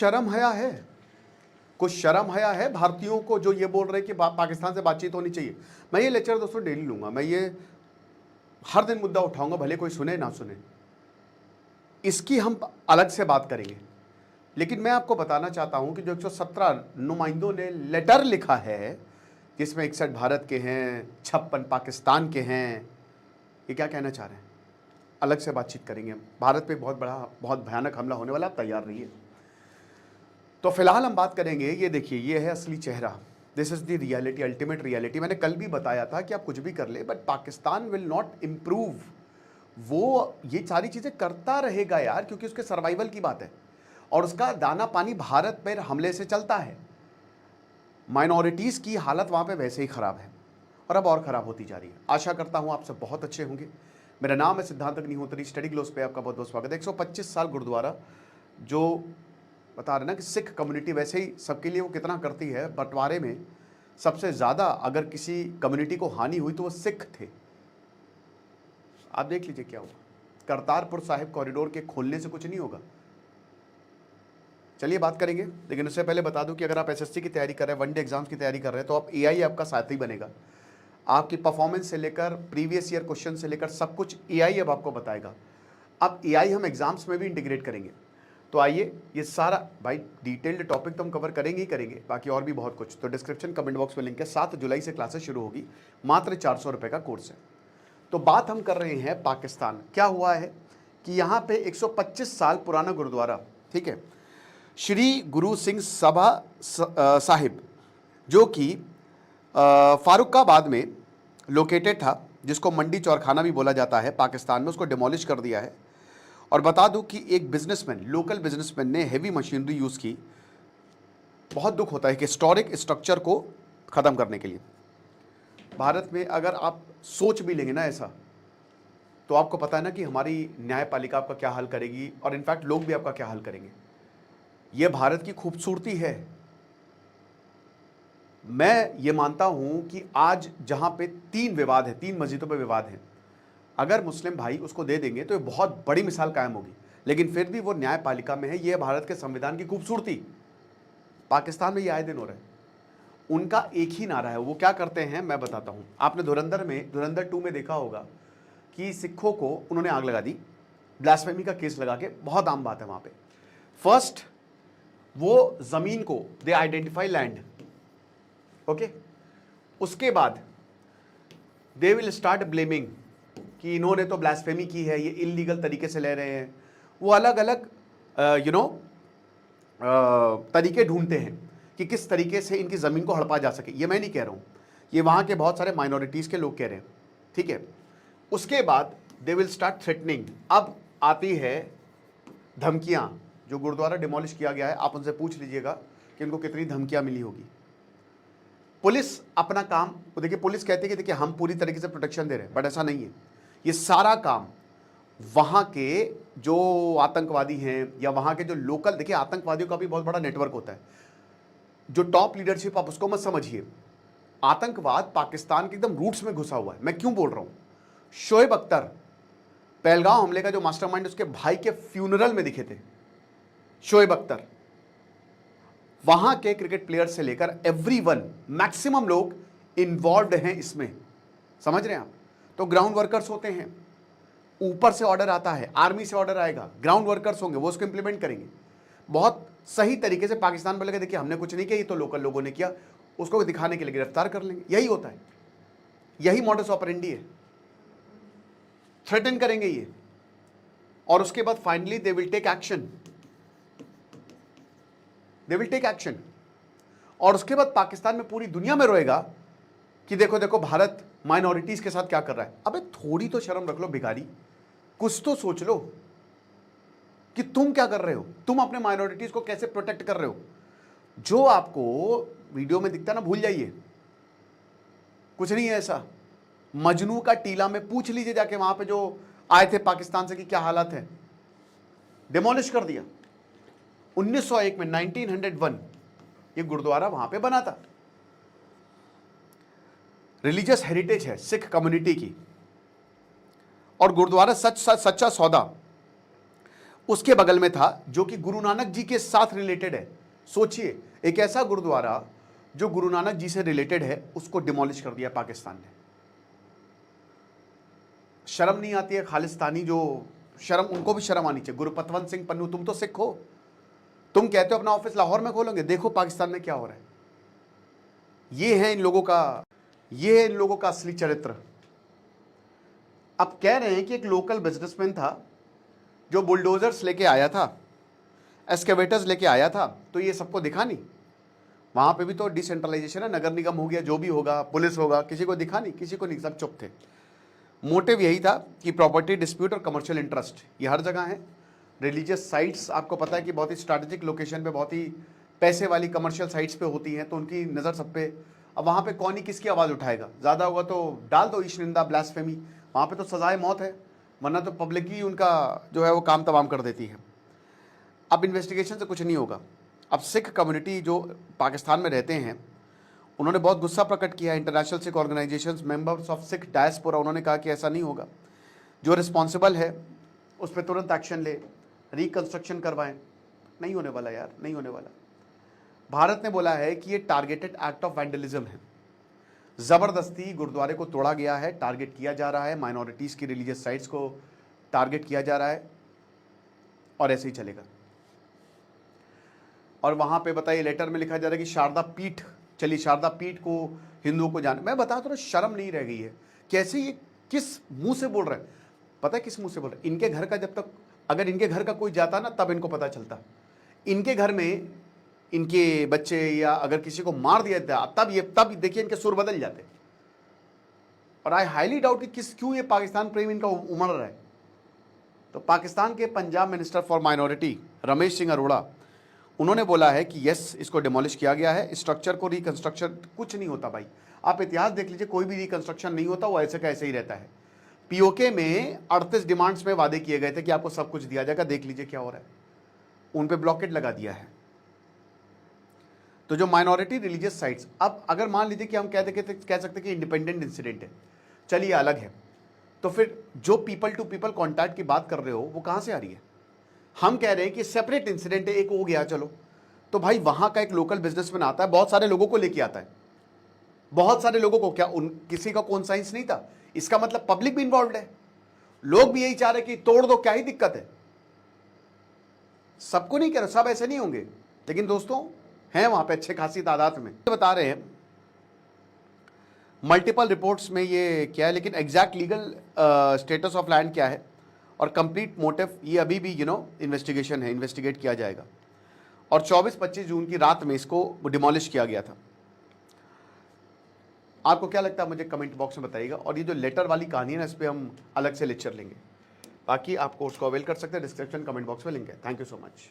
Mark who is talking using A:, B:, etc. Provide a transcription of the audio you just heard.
A: शर्म हया है? कुछ शर्म हया है भारतीयों को जो ये बोल रहे हैं कि पाकिस्तान से बातचीत होनी चाहिए? मैं ये लेक्चर दोस्तों डेली लूंगा, मैं ये हर दिन मुद्दा उठाऊंगा, भले कोई सुने ना सुने, इसकी हम अलग से बात करेंगे। लेकिन मैं आपको बताना चाहता हूं कि जो 117 नुमाइंदों ने लेटर लिखा है, जिसमें 61 भारत के हैं, 56 पाकिस्तान के हैं, ये क्या कहना चाह रहे हैं? अलग से बातचीत करेंगे। भारत पे बहुत बड़ा, बहुत भयानक हमला होने वाला, आप तैयार रहिए। तो फिलहाल हम बात करेंगे, ये देखिए, ये है असली चेहरा। This is the reality, ultimate reality. मैंने कल भी बताया था कि आप कुछ भी कर ले, but Pakistan will not improve. वो ये सारी चीजें करता रहेगा यार, क्योंकि उसके सर्वाइवल की बात है और उसका दाना पानी भारत पर हमले से चलता है। माइनॉरिटीज की हालत वहां पे वैसे ही खराब है और अब और खराब होती जा रही है। आशा करता हूं आप सब बहुत अच्छे होंगे। मेरा नाम है सिद्धांत अग्निहोत्री, स्टडी ग्लोस पे आपका बहुत बहुत स्वागत है। 125 साल गुरुद्वारा, जो बता रहे ना कि सिख कम्युनिटी वैसे ही सबके लिए वो कितना करती है, बंटवारे में सबसे ज़्यादा अगर किसी कम्युनिटी को हानि हुई तो वो सिख थे। आप देख लीजिए क्या हुआ। करतारपुर साहिब कॉरिडोर के खोलने से कुछ नहीं होगा। चलिए बात करेंगे, लेकिन उससे पहले बता दूं कि अगर आप एसएससी की तैयारी कर रहे हैं, वनडे एग्जाम्स की तैयारी कर रहे हैं, तो आप एआई आपका साथी बनेगा। आपकी परफॉर्मेंस से लेकर प्रीवियस ईयर क्वेश्चन से लेकर सब कुछ एआई अब आपको बताएगा। अब एआई हम एग्जाम्स में भी इंटीग्रेट करेंगे। तो आइए, ये सारा भाई डिटेल्ड टॉपिक तो हम कवर करेंगे ही करेंगे, बाकी और भी बहुत कुछ। तो डिस्क्रिप्शन कमेंट बॉक्स में लिंक है। 7 जुलाई से क्लासेस शुरू होगी, मात्र 400 रुपये का कोर्स है। तो बात हम कर रहे हैं पाकिस्तान। क्या हुआ है कि यहाँ पे 125 साल पुराना गुरुद्वारा, ठीक है, श्री गुरु सिंह सभा साहिब, जो कि फारुखाबाद में लोकेटेड था, जिसको मंडी चौरखाना भी बोला जाता है पाकिस्तान में, उसको डिमोलिश कर दिया है। और बता दूं कि एक बिजनेसमैन, लोकल बिजनेसमैन ने हेवी मशीनरी यूज़ की। बहुत दुख होता है कि हिस्टोरिक स्ट्रक्चर को ख़त्म करने के लिए भारत में अगर आप सोच भी लेंगे ना ऐसा, तो आपको पता है ना कि हमारी न्यायपालिका आपका क्या हाल करेगी और इनफैक्ट लोग भी आपका क्या हाल करेंगे। ये भारत की खूबसूरती है। मैं ये मानता हूं कि आज जहां पे 3 विवाद है, 3 मस्जिदों पे विवाद है, अगर मुस्लिम भाई उसको दे देंगे तो ये बहुत बड़ी मिसाल कायम होगी। लेकिन फिर भी वो न्यायपालिका में है। ये भारत के संविधान की खूबसूरती। पाकिस्तान में ये आए दिन हो रहा है। उनका एक ही नारा है। वो क्या करते हैं मैं बताता हूं। आपने धुरंधर 2 में देखा होगा कि सिखों को उन्होंने आग लगा दी, ब्लास्फेमी का केस लगा के। बहुत आम बात है वहां पे। फर्स्ट, वो जमीन को दे आइडेंटिफाई लैंड, ओके। उसके बाद दे विल स्टार्ट ब्लेमिंग कि इन्होंने तो ब्लास्फेमी की है, ये इलीगल तरीके से ले रहे हैं। वो अलग अलग तरीके ढूंढते हैं कि किस तरीके से इनकी ज़मीन को हड़पा जा सके। ये मैं नहीं कह रहा हूँ, ये वहाँ के बहुत सारे माइनॉरिटीज़ के लोग कह रहे हैं, ठीक है। उसके बाद दे विल स्टार्ट थ्रेटनिंग। अब आती है धमकियाँ। जो गुरुद्वारा डिमोलिश किया गया है, आप उनसे पूछ लीजिएगा कि इनको कितनी धमकियाँ मिली होगी। पुलिस अपना काम, वो देखिए, पुलिस कहती है कि देखिए हम पूरी तरीके से प्रोटेक्शन दे रहे हैं, बट ऐसा नहीं है। ये सारा काम वहाँ के जो आतंकवादी हैं या वहाँ के जो लोकल, देखिए आतंकवादियों का भी बहुत बड़ा नेटवर्क होता है। जो टॉप लीडरशिप, आप उसको मत समझिए। आतंकवाद पाकिस्तान के एकदम रूट्स में घुसा हुआ है। मैं क्यों बोल रहा हूँ? शोएब अख्तर, पहलगांव हमले का जो मास्टरमाइंड, उसके भाई के फ्यूनरल में दिखे थे शोएब अख्तर। वहां के क्रिकेट प्लेयर से लेकर एवरीवन, मैक्सिमम लोग इन्वॉल्व्ड हैं इसमें, समझ रहे हैं आप? तो ग्राउंड वर्कर्स होते हैं, ऊपर से ऑर्डर आता है, आर्मी से ऑर्डर आएगा, ग्राउंड वर्कर्स होंगे, वो उसको इंप्लीमेंट करेंगे बहुत सही तरीके से। पाकिस्तान बोलेगा देखिए हमने कुछ नहीं किया, ये तो लोकल लोगों ने किया, उसको दिखाने के लिए गिरफ्तार कर लेंगे। यही होता है, यही मॉडस ऑपरेंडी है। थ्रेटन करेंगे ये, और उसके बाद finally they will take action, they will take action. और उसके बाद पाकिस्तान में, पूरी दुनिया में रोएगा कि देखो देखो भारत माइनॉरिटीज के साथ क्या कर रहा है। अबे थोड़ी तो शर्म रख लो भिखारी, कुछ तो सोच लो कि तुम क्या कर रहे हो, तुम अपने माइनॉरिटीज को कैसे प्रोटेक्ट कर रहे हो। जो आपको वीडियो में दिखता ना, भूल जाइए, कुछ नहीं है ऐसा। मजनू का टीला में पूछ लीजिए जाके, वहां पे जो आए थे पाकिस्तान से कि क्या हालत है। डिमोलिश कर दिया 1901 में, 1901 ये गुरुद्वारा वहां पे बना था। रिलीजियस हेरिटेज है सिख कम्युनिटी की। और गुरुद्वारा सच्चा सौदा उसके बगल में था जो कि गुरु नानक जी के साथ रिलेटेड है। सोचिए, एक ऐसा गुरुद्वारा जो गुरु नानक जी से रिलेटेड है, उसको डिमोलिश कर दिया पाकिस्तान ने। शर्म नहीं आती है खालिस्तानी जो शर्म, उनको भी शर्म आनी चाहिए। गुरपतवंत सिंह पन्नू, तुम तो सिख हो, तुम कहते हो अपना ऑफिस लाहौर में खोलोगे, देखो पाकिस्तान में क्या हो रहा है। ये है इन लोगों का असली चरित्र। अब कह रहे हैं कि एक लोकल बिजनेसमैन था जो बुलडोजर्स लेके आया था, एस्केवेटर्स लेके आया था, तो ये सबको दिखा नहीं। वहां पे भी तो डिसेंट्रलाइजेशन है, नगर निगम हो गया, जो भी होगा, पुलिस होगा, किसी को दिखा नहीं, किसी को नहीं, सब चुप थे। मोटिव यही था कि प्रॉपर्टी डिस्प्यूट और कमर्शियल इंटरेस्ट ये हर जगह है। रिलीजियस साइट्स आपको पता है कि बहुत ही स्ट्रैटेजिक लोकेशन पे, बहुत ही पैसे वाली कमर्शियल साइट्स पे होती हैं, तो उनकी नज़र सब पे। अब वहाँ पे कौन ही किसकी आवाज़ उठाएगा, ज़्यादा होगा तो डाल दो ईशनिंदा, ब्लास्फेमी, वहाँ पे तो सजाए मौत है, वरना तो पब्लिक ही उनका जो है वो काम तमाम कर देती है। अब इन्वेस्टिगेशन से कुछ नहीं होगा। अब सिख कम्युनिटी जो पाकिस्तान में रहते हैं, उन्होंने बहुत गुस्सा प्रकट किया। International Sikh organisations, members of Sikh diaspora, उन्होंने कहा कि ऐसा नहीं होगा, जो रिस्पॉन्सिबल है उस पर तुरंत एक्शन ले, रिकंस्ट्रक्शन करवाएं। नहीं होने वाला यार, नहीं होने वाला। भारत ने बोला है कि ये टारगेटेड एक्ट ऑफ वैंडलिज्म है, ज़बरदस्ती गुरुद्वारे को तोड़ा गया है, टारगेट किया जा रहा है, माइनॉरिटीज़ की रिलीजियस साइट्स को टारगेट किया जा रहा है, और ऐसे ही चलेगा। और वहाँ पे बताइए, लेटर में लिखा जा रहा है कि शारदा पीठ चली, शारदा पीठ को हिंदुओं को जाने। मैं बताता हूँ, शर्म नहीं रह गई है। कैसे ये किस मुंह से बोल रहे हैं, पता है किस मुंह से बोल रहे हैं? इनके घर का जब तक, अगर इनके घर का कोई जाता ना, तब इनको पता चलता। इनके घर में इनके बच्चे या अगर किसी को मार दिया जाता, तब देखिए इनके सुर बदल जाते। और आई हाईली डाउट कि क्यों ये पाकिस्तान प्रेम इनका उमड़ रहा है। तो पाकिस्तान के Punjab minister for minority Ramesh Singh Arora, उन्होंने बोला है कि यस, इसको डिमोलिश किया गया है, स्ट्रक्चर को रिकंस्ट्रक्शन कुछ नहीं होता भाई। आप इतिहास देख लीजिए, कोई भी रिकंस्ट्रक्शन नहीं होता, वो ऐसे का ऐसे ही रहता है। पीओके में 38 डिमांड्स में वादे किए गए थे कि आपको सब कुछ दिया जाएगा, देख लीजिए क्या हो रहा है, उन पे ब्लॉकेट लगा दिया है। तो जो माइनॉरिटी रिलीजियस साइट्स, अब अगर मान लीजिए कि हम कह सकते कि इंडिपेंडेंट इंसिडेंट है, चलिए अलग है, तो फिर जो पीपल टू पीपल कॉन्टैक्ट की बात कर रहे हो वो कहां से आ रही है? हम कह रहे हैं कि सेपरेट इंसिडेंट है, एक हो गया चलो, तो भाई वहां का एक लोकल बिजनेसमैन आता है, बहुत सारे लोगों को लेके आता है, बहुत सारे लोगों को, क्या किसी का कॉन्साइंस नहीं था? इसका मतलब पब्लिक भी इन्वॉल्व है, लोग भी यही चाह रहे कि तोड़ दो, क्या ही दिक्कत है। सबको नहीं कह रहे, सब ऐसे नहीं होंगे, लेकिन दोस्तों हैं वहां पे अच्छे खासी तादाद में। बता रहे हैं मल्टीपल रिपोर्ट्स में ये क्या है, लेकिन exact legal status of land क्या है और कंप्लीट मोटिव, ये अभी भी इन्वेस्टिगेशन है, इन्वेस्टिगेट किया जाएगा। और 24-25 जून की रात में इसको डिमोलिश किया गया था। आपको क्या लगता है मुझे कमेंट बॉक्स में बताइएगा। और ये जो लेटर वाली कहानी है ना, इस पर हम अलग से लेक्चर लेंगे, बाकी आपको उसको अवेल कर सकते हैं, डिस्क्रिप्शन कमेंट बॉक्स में लिंक है। Thank you so much.